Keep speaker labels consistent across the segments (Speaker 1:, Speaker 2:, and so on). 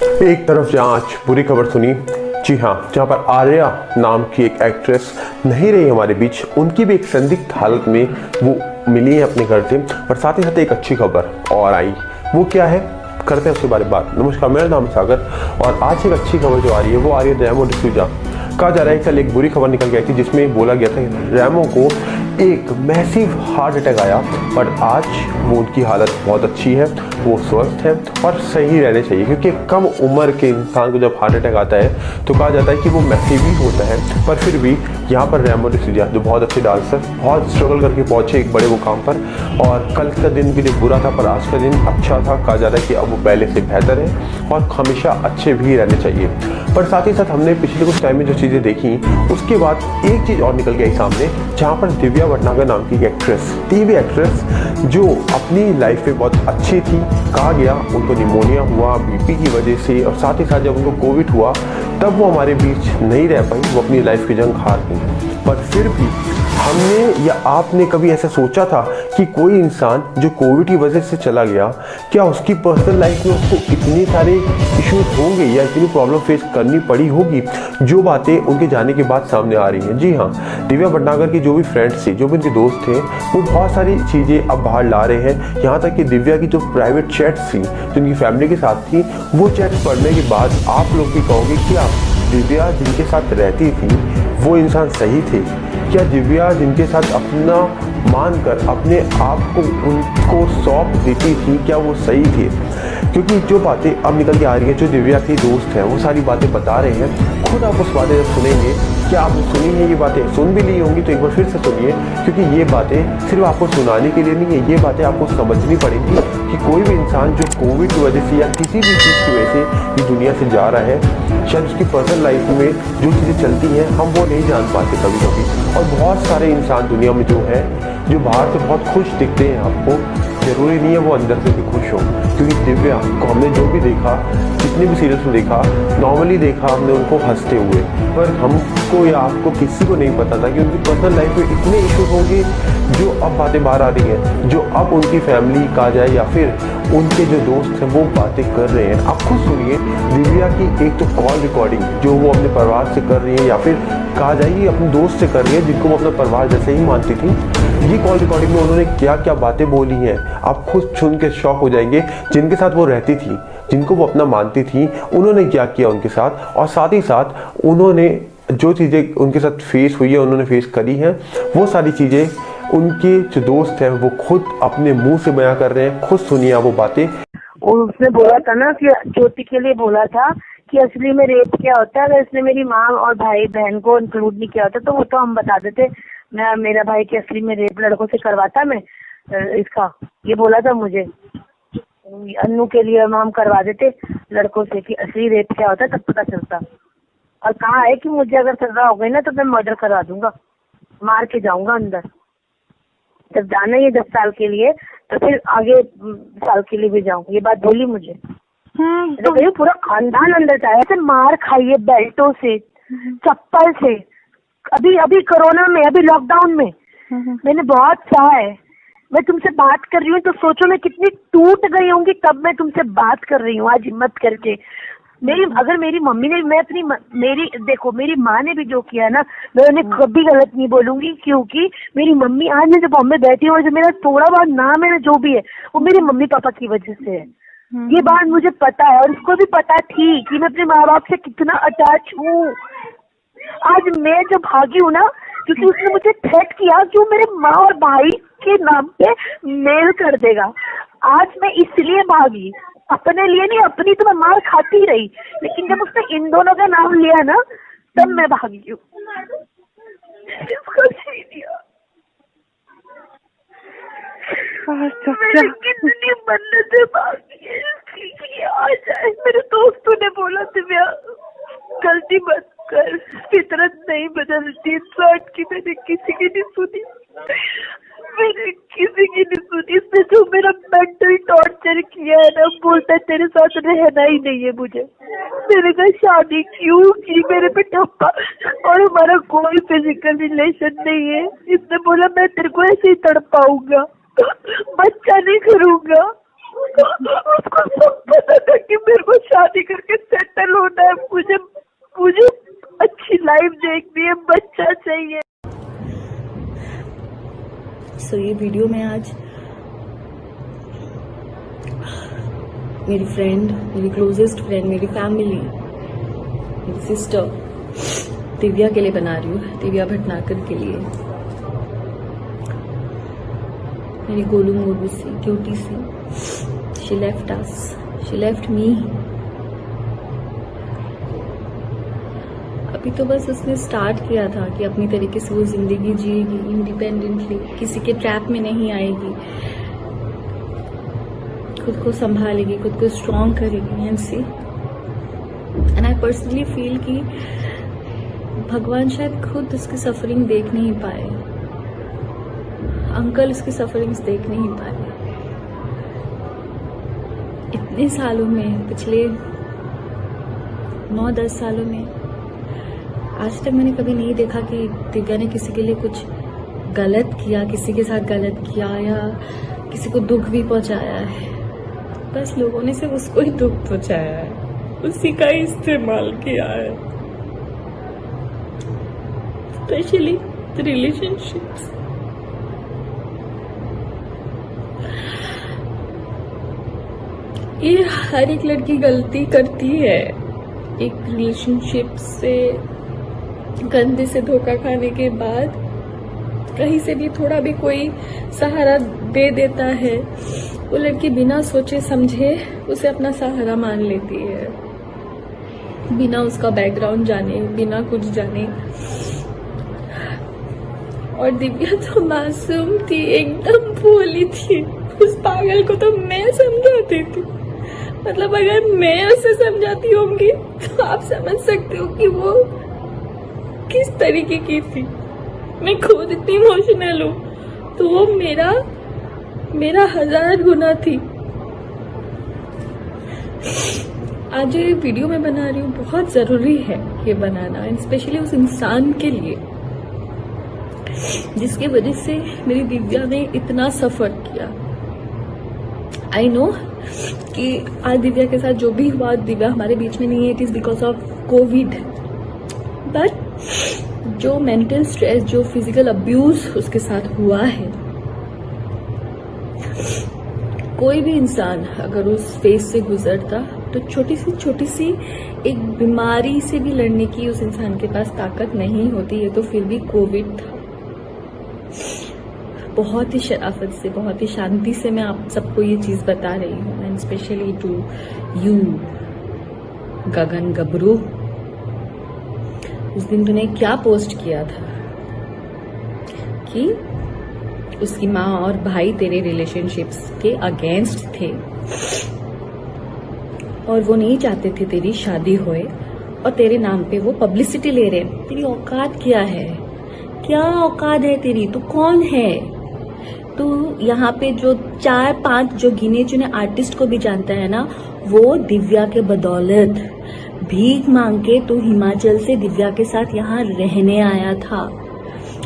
Speaker 1: एक तरफ जहाँ आज बुरी खबर सुनी, जी हाँ, जहाँ पर आर्या नाम की एक एक्ट्रेस नहीं रही हमारे बीच, उनकी भी एक संदिग्ध हालत में वो मिली है अपने घर से। पर साथ ही साथ एक अच्छी खबर और आई, वो क्या है करते हैं उसके बारे में बात। नमस्कार, मेरा नाम है सागर और आज एक अच्छी खबर जो आ रही है वो आ रही है रैमो डिसूजा। कहा जा रहा है कल एक बुरी खबर निकल के आई थी जिसमें बोला गया था रैमो को एक मैसिव हार्ट अटैक आया, पर आज वो उनकी हालत बहुत अच्छी है, वो स्वस्थ है और सही रहने चाहिए। क्योंकि कम उम्र के इंसान को जब हार्ट अटैक आता है तो कहा जाता है कि वो मैसिव ही होता है। पर फिर भी यहाँ पर रैमो डिसूजा जो बहुत अच्छे डांसर, बहुत स्ट्रगल करके पहुंचे एक बड़े मुकाम पर, और कल का दिन भी बुरा था पर आज का दिन अच्छा था। कहा जा रहा है कि अब वो पहले से बेहतर है और हमेशा अच्छे भी रहने चाहिए। पर साथ ही साथ हमने पिछले कुछ टाइम में जो चीज़ें देखी उसके बाद एक चीज़ और निकल के आई सामने, जहाँ पर दिव्या भटनागर नाम की एक्ट्रेस, टीवी एक्ट्रेस जो अपनी लाइफ में बहुत अच्छी थी, कहा गया उनको निमोनिया हुआ बीपी की वजह से, और साथ ही साथ जब उनको कोविड हुआ तब वो हमारे बीच नहीं रह पाई, वो अपनी लाइफ की जंग हार गई। पर फिर भी हमने या आपने कभी ऐसा सोचा था कि कोई इंसान जो कोविड की वजह से चला गया, क्या उसकी पर्सनल लाइफ में उसको इतने सारे इश्यूज होंगे या इतनी प्रॉब्लम फेस करनी पड़ी होगी जो बातें उनके जाने के बाद सामने आ रही हैं। जी हाँ, दिव्या भटनागर की जो भी फ्रेंड्स थे, जो भी उनके दोस्त थे, वो बहुत सारी चीज़ें अब बाहर ला रहे हैं। यहाँ तक कि दिव्या की जो प्राइवेट चैट्स थी जो उनकी फैमिली के साथ थी, वो चैट्स पढ़ने के बाद आप लोग भी कहोगे क्या दिव्या जिनके साथ रहती थी वो इंसान सही थे? क्या दिव्या जिनके साथ अपना मानकर अपने आप को उनको सौंप देती थी, क्या वो सही थे? क्योंकि जो बातें अब निकल के आ रही है, जो दिव्या की दोस्त है वो सारी बातें बता रहे हैं। खुद आप उस बातें जब सुनेंगे, क्या आपने सुनी है ये बातें, सुन भी ली होंगी तो एक बार फिर से सुनिए, क्योंकि ये बातें सिर्फ आपको सुनाने के लिए नहीं है, ये बातें आपको समझनी पड़ेंगी कि कोई भी इंसान जो कोविड की वजह से या किसी भी चीज़ की वजह से इस दुनिया से जा रहा है, शायद उसकी पर्सनल लाइफ में जो चीज़ें चलती हैं हम वो नहीं जान पाते कभी कभी। और बहुत सारे इंसान दुनिया में जो है, जो बाहर से बहुत खुश दिखते हैं आपको, जरूरी नहीं है वो अंदर से भी खुश हो। क्योंकि दिव्या को हमने जो भी देखा, जितने भी सीरियल्स में देखा, नॉर्मली देखा हमने उनको हंसते हुए, पर हमको या आपको किसी को नहीं पता था कि उनकी पर्सनल लाइफ में इतने इश्यूज होंगे जो अब बातें बाहर आ रही हैं, जो अब उनकी फैमिली कहा जाए या फिर उनके जो दोस्त हैं वो बातें कर रहे हैं। आप खुद सुनिए दिव्या की एक तो कॉल रिकॉर्डिंग जो वो अपने परिवार से कर रही है या फिर कहा जाए अपने दोस्त से कर रही है जिनको वो अपना परिवार जैसे ही मानती थी। ये कॉल रिकॉर्डिंग में उन्होंने क्या क्या बातें बोली हैं आप खुद सुन के शॉक हो जाएंगे। जिनके साथ वो रहती थी, जिनको वो अपना मानती थी, उन्होंने क्या किया उनके साथ, और साथ ही साथ उन्होंने जो चीज़ें उनके साथ फेस हुई है, उन्होंने फेस करी हैं, वो सारी चीज़ें उनके जो दोस्त हैं वो खुद अपने मुंह से बयां कर रहे हैं। खुद सुनिए आप वो बातें।
Speaker 2: उसने बोला था ना कि ज्योति के लिए बोला था कि असली में रेप क्या होता है, अगर इसने मेरी माँ और भाई बहन को इंक्लूड नहीं किया होता तो वो तो हम बता देते। मेरा भाई के असली में रेप लड़कों से करवाता, मैं इसका ये बोला था मुझे। अन्नू के लिए हम करवा देते लड़कों से कि असली रेप क्या होता है, तब पता चलता। और कहा है कि मुझे अगर सजा हो गई ना तो मैं मर्डर करवा दूंगा, मार के जाऊंगा अंदर। जब जाना ही 10 साल के लिए तो फिर आगे साल के लिए भी जाऊँ, ये बात बोली मुझे। तो पूरा खानदान अंदर जाए, ऐसे मार खाइए बेल्टों से, चप्पल से। अभी कोरोना में, अभी लॉकडाउन में मैंने बहुत सहा है। मैं तुमसे बात कर रही हूँ तो सोचो मैं कितनी टूट गई होंगी, तब मैं तुमसे बात कर रही हूँ आज हिम्मत करके। अगर मेरी मम्मी ने, देखो मेरी माँ ने भी जो किया ना, मैं उन्हें कभी गलत नहीं बोलूंगी। क्योंकि मेरी मम्मी आज मैं जो बॉम्बे बैठी हूँ, जो मेरा थोड़ा बहुत नाम है जो भी है वो मेरे मम्मी पापा की वजह से है। ये बात मुझे पता है और उसको भी पता थी कि मैं अपने माँ बाप से कितना अटैच हूँ। आज मैं जो भागी हूँ ना, क्योंकि उसने मुझे थ्रेट किया कि वो मेरे माँ और भाई के नाम पे मेल कर देगा। आज मैं इसलिए भागी, अपने लिए नहीं, अपनी तो मैं मार खाती रही, लेकिन जब उसने इन दोनों का नाम लिया ना तब मैं भागी हूँ। मैंने कितनी मन्नतें मांगी है आ जाए। मेरे दोस्तों ने बोला दिव्या गलती मत कर, फितरत नहीं बदलती इंसान की। मैंने किसी की नहीं सुनी, मैंने किसी की नहीं सुनी। इसने जो मेरा मेंटल टॉर्चर किया है ना, बोलता है तेरे साथ रहना ही नहीं है मुझे। मैंने कहा शादी क्यों की, मेरे पे ठप्पा, और हमारा कोई फिजिकल रिलेशन नहीं है। इसने बोला मैं तेरे को ऐसे ही तड़पाऊंगा, बच्चा नहीं करूंगा। उसको सब पता था कि मेरे को शादी करके
Speaker 3: ये वीडियो में आज मेरी फ्रेंड, मेरी क्लोजेस्ट फ्रेंड, मेरी फैमिली, मेरी सिस्टर दिव्या के लिए बना रही हूँ, दिव्या भटनागर के लिए। मेरी गोलू मोलू सी, क्यूटी सी, she left us, she left me. अभी तो बस उसने स्टार्ट किया था कि अपनी तरीके से वो जिंदगी जिएगी इंडिपेंडेंटली, किसी के ट्रैप में नहीं आएगी, खुद को संभालेगी, खुद को स्ट्रॉन्ग करेगी। And see, and I personally feel कि भगवान शायद खुद उसकी सफरिंग देख नहीं पाए, अंकल उसकी सफरिंग्स देख नहीं पाए। इतने सालों में, पिछले 9-10 सालों में आज तक मैंने कभी नहीं देखा कि दिव्या ने किसी के लिए कुछ गलत किया, किसी के साथ गलत किया या किसी को दुख भी पहुंचाया है। बस लोगों ने सिर्फ उसको ही दुख पहुंचाया है, उसी का ही इस्तेमाल किया है, स्पेशली रिलेशनशिप्स। ये हर एक लड़की गलती करती है, एक रिलेशनशिप से गंदे से धोखा खाने के बाद कहीं से भी थोड़ा भी कोई सहारा दे देता है, वो लड़की बिना सोचे समझे उसे अपना सहारा मान लेती है, बिना उसका बैकग्राउंड जाने, बिना कुछ जाने। और दिव्या तो मासूम थी, एकदम भोली थी, उस पागल को तो मैं समझाती थी। मतलब अगर मैं उसे समझाती होंगी तो आप समझ सकते हो कि वो किस तरीके की थी। मैं खुद इतनी इमोशनल हूँ तो वो मेरा 1000 गुना थी। आज ये वीडियो मैं बना रही हूँ, बहुत जरूरी है ये बनाना, स्पेशली उस इंसान के लिए जिसकी वजह से मेरी दिव्या ने इतना सफर किया। आई नो कि आज दिव्या के साथ जो भी हुआ, दिव्या हमारे बीच में नहीं है, it is because of Covid. But जो मेंटल स्ट्रेस, जो फिजिकल अब्यूज उसके साथ हुआ है, कोई भी इंसान अगर उस फेज से गुजरता तो छोटी सी एक बीमारी से भी लड़ने की उस इंसान के पास ताकत नहीं होती है। तो फिर भी कोविड था। बहुत ही शराफत से, बहुत ही शांति से मैं आप सबको ये चीज बता रही हूँ, एंड स्पेशली टू यू गगन गबरू। उस दिन तूने क्या पोस्ट किया था कि उसकी माँ और भाई तेरे रिलेशनशिप्स के अगेंस्ट थे और वो नहीं चाहते थे तेरी शादी होए, और तेरे नाम पे वो पब्लिसिटी ले रहे हैं। तेरी औकात क्या है? क्या औकात है तेरी? तू कौन है? तू यहाँ पे जो 4-5 जो गिने चुने आर्टिस्ट को भी जानता है ना, वो दिव्या के बदौलत भीख मांग के तू हिमाचल से दिव्या के साथ यहाँ रहने आया था।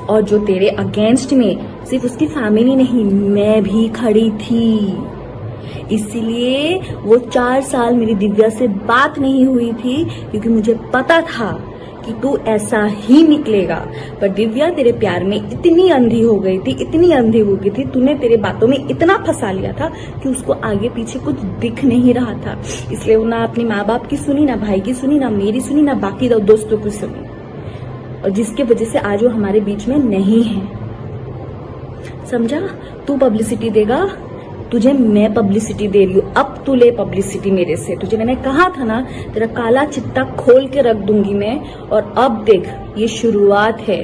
Speaker 3: और जो तेरे अगेंस्ट में सिर्फ उसकी फैमिली नहीं, मैं भी खड़ी थी। इसीलिए वो 4 साल मेरी दिव्या से बात नहीं हुई थी, क्योंकि मुझे पता था कि तू ऐसा ही निकलेगा। पर दिव्या तेरे प्यार में इतनी अंधी हो गई थी, इतनी अंधी हो गई थी, तूने तेरे बातों में इतना फंसा लिया था कि उसको आगे पीछे कुछ दिख नहीं रहा था। इसलिए वो ना अपनी माँ बाप की सुनी, ना भाई की सुनी, ना मेरी सुनी, ना बाकी दोस्तों की सुनी, और जिसके वजह से आज वो हमारे बीच में नहीं है। समझा? तू पब्लिसिटी देगा, तुझे मैं पब्लिसिटी दे रही हूँ। अब तू ले पब्लिसिटी मेरे से। तुझे मैंने कहा था ना, तेरा काला चिट्टा खोल के रख दूंगी मैं। और अब देख, ये शुरुआत है।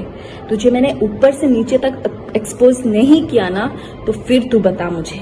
Speaker 3: तुझे मैंने ऊपर से नीचे तक एक्सपोज नहीं किया ना, तो फिर तू बता मुझे।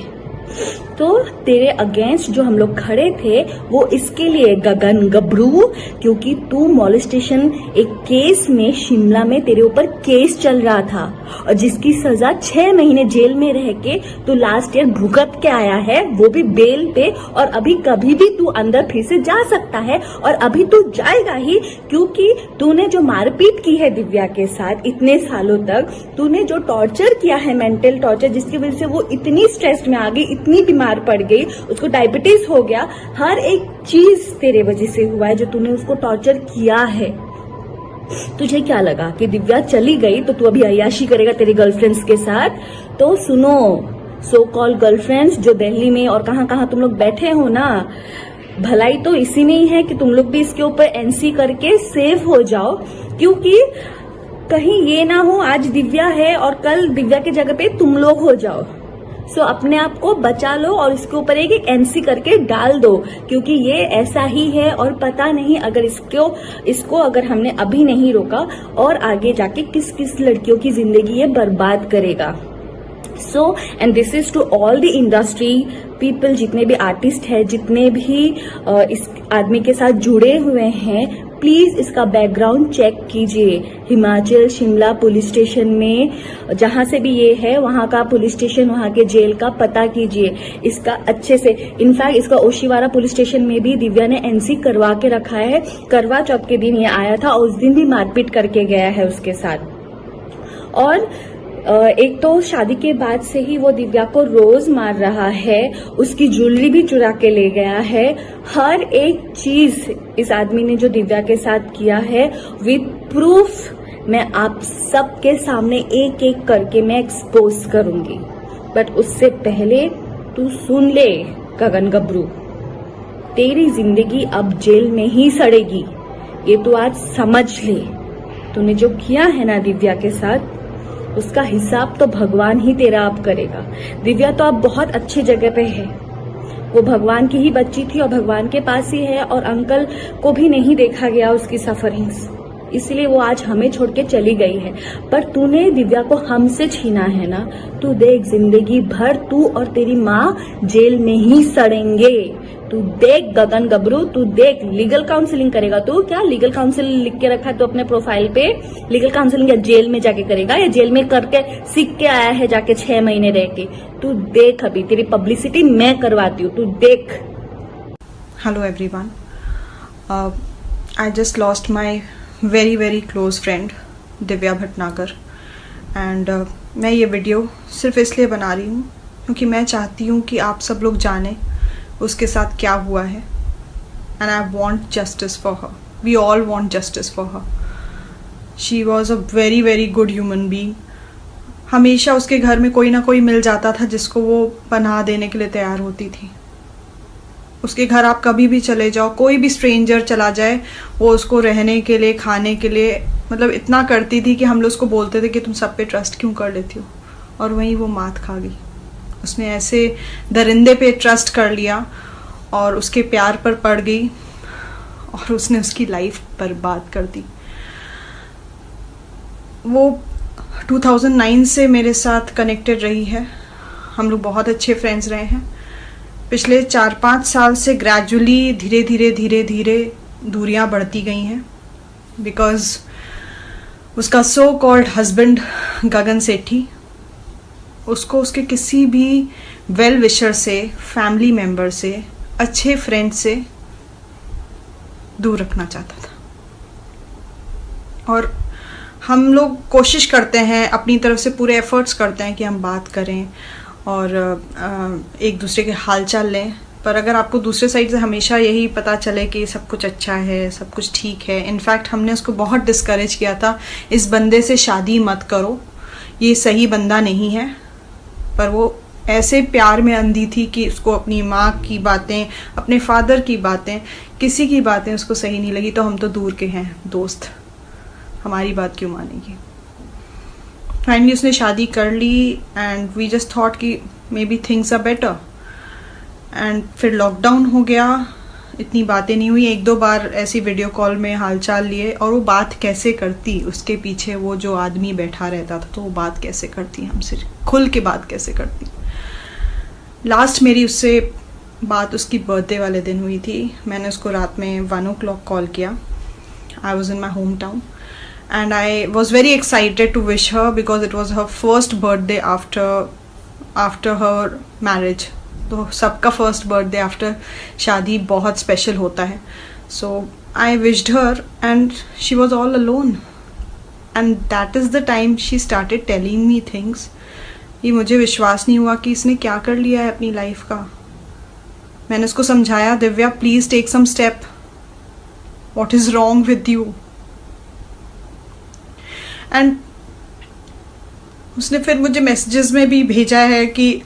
Speaker 3: तो तेरे अगेंस्ट जो हम लोग खड़े थे वो इसके लिए गगन गबरू, क्योंकि तू मॉलेस्टेशन एक केस में शिमला में तेरे ऊपर केस चल रहा था, और जिसकी सजा 6 महीने जेल में रह के तू लास्ट ईयर भुगत के आया है, वो भी बेल पे। और अभी कभी भी तू अंदर फिर से जा सकता है, और अभी तू जाएगा ही, क्योंकि तूने जो मारपीट की है दिव्या के साथ इतने सालों तक, तूने जो टॉर्चर किया है, मेंटल टॉर्चर, जिसकी वजह से वो इतनी स्ट्रेस्ड में आ गई, इतनी बीमार पड़ गई, उसको डायबिटीज हो गया। हर एक चीज तेरे वजह से हुआ है, जो तूने उसको टॉर्चर किया है। तुझे क्या लगा कि दिव्या चली गई तो तू अभी अय्याशी करेगा तेरे गर्लफ्रेंड्स के साथ? तो सुनो, सो कॉल गर्लफ्रेंड्स जो दिल्ली में और कहाँ कहाँ तुम लोग बैठे हो ना, भलाई तो इसी में ही है कि तुम लोग भी इसके ऊपर एनसी करके सेव हो जाओ, क्योंकि कहीं ये ना हो आज दिव्या है और कल दिव्या की जगह पे तुम लोग हो जाओ। सो अपने आप को बचा लो और इसके ऊपर एक एनसी करके डाल दो, क्योंकि ये ऐसा ही है और पता नहीं अगर इसको अगर हमने अभी नहीं रोका और आगे जाके किस किस लड़कियों की जिंदगी ये बर्बाद करेगा। So and this is to all the industry people, जितने भी आर्टिस्ट हैं, जितने भी इस आदमी के साथ जुड़े हुए हैं, प्लीज इसका बैकग्राउंड चेक कीजिए। हिमाचल शिमला पुलिस स्टेशन में जहां से भी ये है वहां का पुलिस स्टेशन, वहां के जेल का पता कीजिए इसका अच्छे से। इनफैक्ट इसका ओशीवारा पुलिस स्टेशन में भी दिव्या ने एनसी करवा के रखा है। करवा चौथ के दिन ये आया था और उस दिन भी मारपीट करके गया है उसके साथ। और एक तो शादी के बाद से ही वो दिव्या को रोज मार रहा है, उसकी ज्वेलरी भी चुरा के ले गया है। हर एक चीज इस आदमी ने जो दिव्या के साथ किया है विद प्रूफ मैं आप सबके सामने एक एक करके मैं एक्सपोज करूंगी। बट उससे पहले तू सुन ले गगन गबरू, तेरी जिंदगी अब जेल में ही सड़ेगी, ये तू आज समझ ले। तूने जो किया है ना दिव्या के साथ, उसका हिसाब तो भगवान ही तेरा अब करेगा। दिव्या तो अब बहुत अच्छी जगह पे है, वो भगवान की ही बच्ची थी और भगवान के पास ही है, और अंकल को भी नहीं देखा गया उसकी सफरिंग्स, इसलिए वो आज हमें छोड़ के चली गई है। पर तूने दिव्या को हमसे छीना है ना, तू देख जिंदगी भर तू और तेरी माँ जेल में ही सड़ेंगे। तू देख गगन गबरू, तू देख लीगल काउंसलिंग करेगा तू। क्या लीगल काउंसलिंग लिख के रखा है तो अपने प्रोफाइल पे? लीगल काउंसलिंग या जेल में जाके करेगा, या जेल में करके सीख के आया है जाके 6 महीने रह के? तू देख, अभी तेरी पब्लिसिटी मैं करवाती हूँ, तू देख।
Speaker 4: Hello everyone, I just lost my very very close friend Divya Bhatnagar, and मैं ये वीडियो सिर्फ इसलिए बना रही हूँ क्योंकि मैं चाहती हूँ कि आप सब लोग जानें उसके साथ क्या हुआ है। And I want justice for her, we all want justice for her. She was a very very good human being. हमेशा उसके घर में कोई ना कोई मिल जाता था जिसको वो पनाह देने के लिए तैयार होती थी। उसके घर आप कभी भी चले जाओ, कोई भी स्ट्रेंजर चला जाए, वो उसको रहने के लिए, खाने के लिए, मतलब इतना करती थी कि हम लोग उसको बोलते थे कि तुम सब पे ट्रस्ट क्यों कर लेती हो। और वहीं वो मात खा गई। उसने ऐसे दरिंदे पे ट्रस्ट कर लिया और उसके प्यार पर पड़ गई और उसने उसकी लाइफ बर्बाद कर दी। वो 2009 से मेरे साथ कनेक्टेड रही है, हम लोग बहुत अच्छे फ्रेंड्स रहे हैं। पिछले 4-5 साल से ग्रेजुअली धीरे धीरे दूरियां बढ़ती गई हैं, बिकॉज उसका सो कॉल्ड हस्बैंड गगन सेठी उसको उसके किसी भी वेल विशर से, फैमिली मेंबर से, अच्छे फ्रेंड से दूर रखना चाहता था। और हम लोग कोशिश करते हैं, अपनी तरफ से पूरे एफर्ट्स करते हैं कि हम बात करें और एक दूसरे के हालचाल लें, पर अगर आपको दूसरे साइड से हमेशा यही पता चले कि सब कुछ अच्छा है, सब कुछ ठीक है। इनफैक्ट हमने उसको बहुत डिस्करेज किया था, इस बंदे से शादी मत करो, ये सही बंदा नहीं है। पर वो ऐसे प्यार में अंधी थी कि उसको अपनी माँ की बातें, अपने फादर की बातें, किसी की बातें उसको सही नहीं लगी। तो हम तो दूर के हैं दोस्त, हमारी बात क्यों मानेगी। फाइनली उसने शादी कर ली एंड वी जस्ट थॉट कि maybe things are better. And फिर लॉकडाउन हो गया, इतनी बातें नहीं हुई। 1-2 बार ऐसी वीडियो कॉल में हालचाल लिए, और वो बात कैसे करती, उसके पीछे वो जो आदमी बैठा रहता था, तो वो बात कैसे करती, हमसे खुल के बात कैसे करती। लास्ट मेरी उससे बात उसकी बर्थडे वाले दिन हुई थी। मैंने उसको रात में 1 o'clock कॉल किया। I was in my home town and I was very excited to wish her because it was her first birthday after her marriage. तो सबका फर्स्ट बर्थडे आफ्टर शादी बहुत स्पेशल होता है। So I wished her and she was all alone, and that is the time she started telling me things. ये मुझे विश्वास नहीं हुआ कि इसने क्या कर लिया है अपनी लाइफ का। मैंने उसको समझाया, Divya please take some step, what is wrong with you. And उसने फिर मुझे मैसेजेस में भी भेजा है कि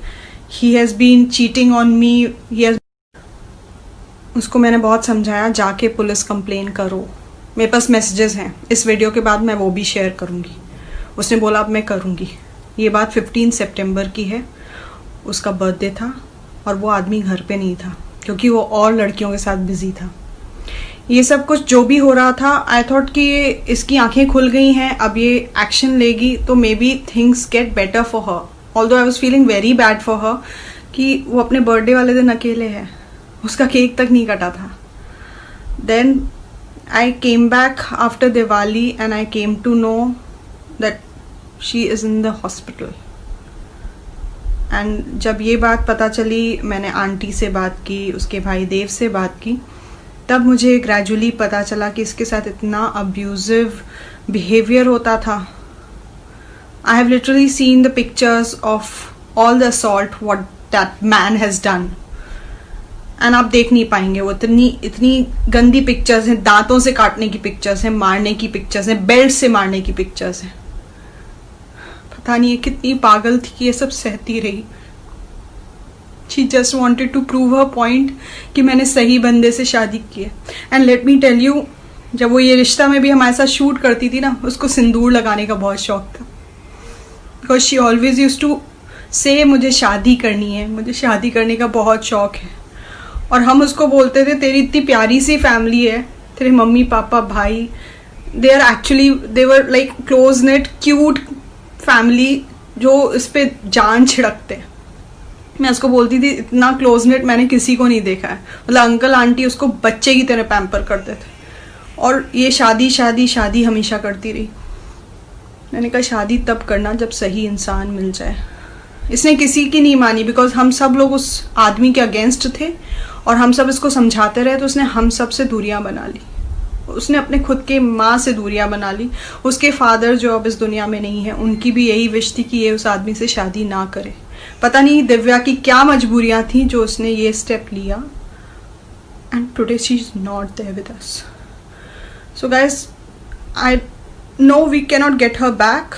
Speaker 4: he has been cheating on me, उसको मैंने बहुत समझाया जाके पुलिस कंप्लेन करो। मेरे पास मैसेजेस हैं, इस वीडियो के बाद मैं वो भी शेयर करूँगी। उसने बोला अब मैं करूँगी। ये बात 15 सितंबर की है, उसका बर्थडे था और वो आदमी घर पे नहीं था क्योंकि वो और लड़कियों के साथ बिजी था। ये सब कुछ जो भी हो रहा था, आई थॉट कि इसकी आंखें खुल गई हैं, अब ये एक्शन लेगी तो may be things get better for her. Although I was feeling very bad for her कि वो अपने बर्थडे वाले दिन अकेले है, उसका केक तक नहीं कटा था। Then I came back after Diwali and I came to know that she is in the hospital. And जब ये बात पता चली, मैंने आंटी से बात की, उसके भाई देव से बात की, तब मुझे ग्रेजुअली पता चला कि इसके साथ इतना अब्यूजिव बिहेवियर होता था। I have literally seen the pictures of all the assault what that man has done, and आप देख नहीं पाएंगे। वो इतनी गंदी पिक्चर्स हैं, दांतों से काटने की पिक्चर्स हैं, मारने की पिक्चर्स हैं, बेल्ट से मारने की पिक्चर्स हैं। पता नहीं ये कितनी पागल थी कि ये सब सहती रही। She just wanted to prove her point कि मैंने सही बंदे से शादी की है। And let me tell you, जब वो ये रिश्ता में भी हमारे साथ शूट करती थी ना, उसको सिंदूर लगाने का बहुत शौक था। Because she always used to say मुझे शादी करनी है, मुझे शादी करने का बहुत शौक है। और हम उसको बोलते थे तेरी इतनी प्यारी सी फैमिली है, तेरे मम्मी पापा भाई, they were like close knit cute family जो इस पे जान छिड़कते। मैं उसको बोलती थी इतना क्लोज नेट मैंने किसी को नहीं देखा है। मतलब अंकल आंटी उसको बच्चे की तरह पैम्पर करते थे, और ये शादी शादी शादी हमेशा करती रही। मैंने कहा शादी तब करना जब सही इंसान मिल जाए। इसने किसी की नहीं मानी, बिकॉज हम सब लोग उस आदमी के अगेंस्ट थे और हम सब इसको समझाते रहे, तो उसने हम सब से दूरियां बना ली। उसने अपने खुद के माँ से दूरियां बना ली। उसके फादर जो अब इस दुनिया में नहीं है, उनकी भी यही विश थी कि ये उस आदमी से शादी ना करे। पता नहीं दिव्या की क्या मजबूरियां थी जो उसने ये स्टेप लिया, and today she is not there with us. So guys, I know we can not get her back.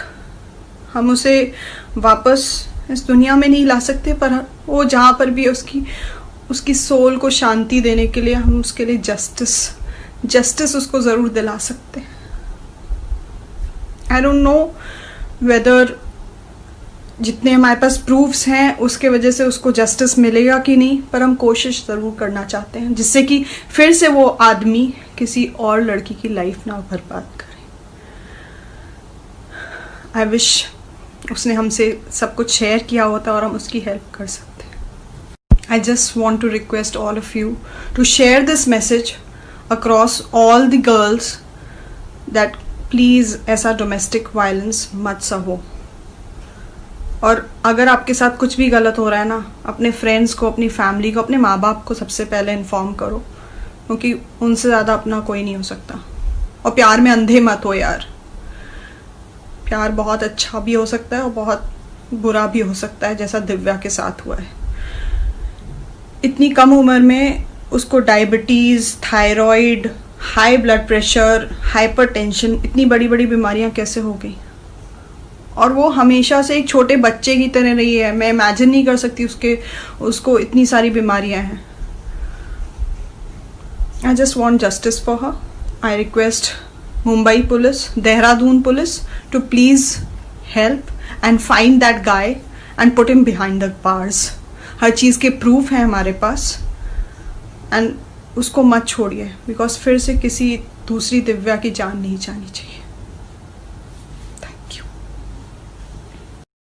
Speaker 4: हम उसे वापस इस दुनिया में नहीं ला सकते, पर वो जहाँ पर भी उसकी सोल को शांति देने के लिए हम उसके लिए जस्टिस उसको ज़रूर दिला सकते हैं। आई डोंट नो वेदर जितने हमारे पास प्रूफ्स हैं उसके वजह से उसको जस्टिस मिलेगा कि नहीं, पर हम कोशिश ज़रूर करना चाहते हैं जिससे कि फिर से वो आदमी किसी और लड़की की लाइफ ना बर्बाद करे। आई विश उसने हमसे सब कुछ शेयर किया होता और हम उसकी हेल्प कर सकते। I just want to request all of you to share this message across all the girls that please ऐसा डोमेस्टिक वायलेंस मत सहो। और अगर आपके साथ कुछ भी गलत हो रहा है ना, अपने फ्रेंड्स को, अपनी फैमिली को, अपने माँ बाप को सबसे पहले इन्फॉर्म करो, क्योंकि उनसे ज़्यादा अपना कोई नहीं हो सकता। और प्यार में अंधे मत हो यार। प्यार बहुत अच्छा भी हो सकता है और बहुत बुरा भी हो सकता है, जैसा दिव्या के साथ हुआ है। इतनी कम उम्र में उसको diabetes, thyroid, high blood pressure, hypertension, इतनी बड़ी बड़ी बीमारियां कैसे हो गई। और वो हमेशा से एक छोटे बच्चे की तरह रही है। मैं इमेजिन नहीं कर सकती उसको इतनी सारी बीमारियां हैं। I just want justice for her. I request Mumbai police, Dehradun police to please help and find that guy and put him behind the bars. हर चीज़ के प्रूफ है हमारे पास, एंड उसको मत छोड़िए, बिकॉज फिर से किसी दूसरी दिव्या की जान नहीं जानी चाहिए।